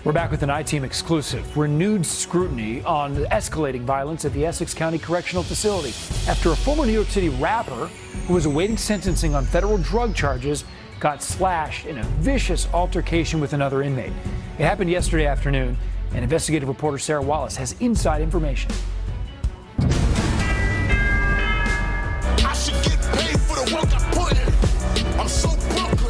We're back with an I-Team exclusive. Renewed scrutiny on the escalating violence at the Essex County Correctional Facility after a former New York City rapper who was awaiting sentencing on federal drug charges got slashed in a vicious altercation with another inmate. It happened yesterday afternoon, and investigative reporter Sarah Wallace has inside information. I should get paid for the work I put in. I'm so Brooklyn.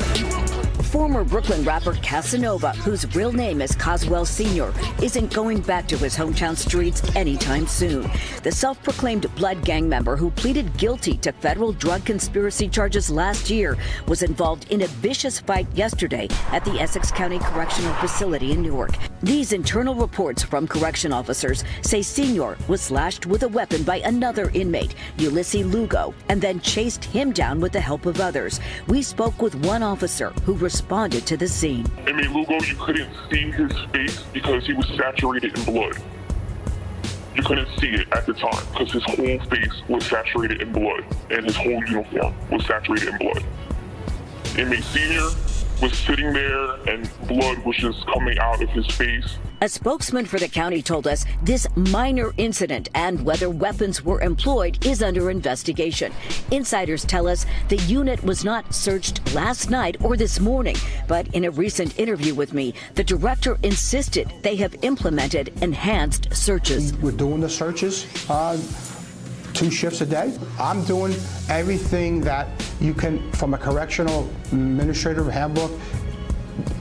Former Brooklyn rapper Casanova, whose real name is Coswell Sr., isn't going back to his hometown streets anytime soon. The self-proclaimed Blood Gang member who pleaded guilty to federal drug conspiracy charges last year was involved in a vicious fight yesterday at the Essex County Correctional Facility in Newark. These internal reports from correction officers say Sr. was slashed with a weapon by another inmate, Ulysses Lugo, and then chased him down with the help of others. We spoke with one officer who responded to the scene. Inmate Lugo, you couldn't see his face because he was saturated in blood. You couldn't see it at the time because his whole face was saturated in blood and his whole uniform was saturated in blood. Inmate Senior was sitting there and blood was just coming out of his face. A spokesman for the county told us this minor incident and whether weapons were employed is under investigation. Insiders tell us the unit was not searched last night or this morning, but in a recent interview with me, the director insisted they have implemented enhanced searches. We're doing the searches 2 shifts a day. I'm doing everything that you can from a correctional administrative handbook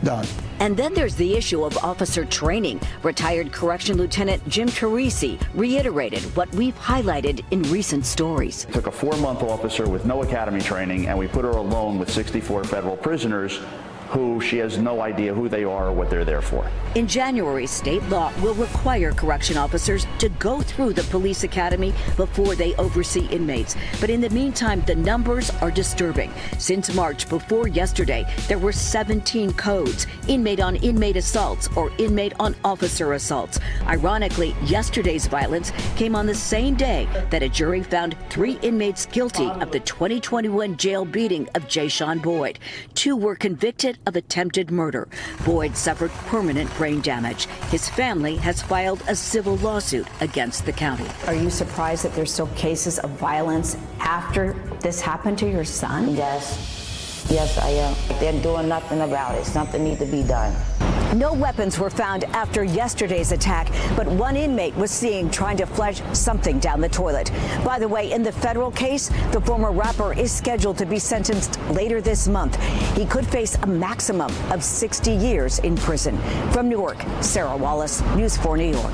done. And then there's the issue of officer training. Retired Correction Lieutenant Jim Teresi reiterated what we've highlighted in recent stories. Took a 4-month officer with no academy training and we put her alone with 64 federal prisoners who she has no idea who they are or what they're there for. In January, state law will require correction officers to go through the police academy before they oversee inmates. But in the meantime, the numbers are disturbing. Since March, before yesterday, there were 17 codes, inmate-on-inmate assaults or inmate-on-officer assaults. Ironically, yesterday's violence came on the same day that a jury found 3 inmates guilty of the 2021 jail beating of Jayshawn Boyd. 2 were convicted of attempted murder. Boyd suffered permanent brain damage. His family has filed a civil lawsuit against the county. Are you surprised that there's still cases of violence after this happened to your son? Yes, I am. They're doing nothing about it. Something needs to be done. No weapons were found after yesterday's attack, but one inmate was seen trying to flush something down the toilet. By the way, in the federal case, the former rapper is scheduled to be sentenced later this month. He could face a maximum of 60 years in prison. From Newark, Sarah Wallace, News 4 New York.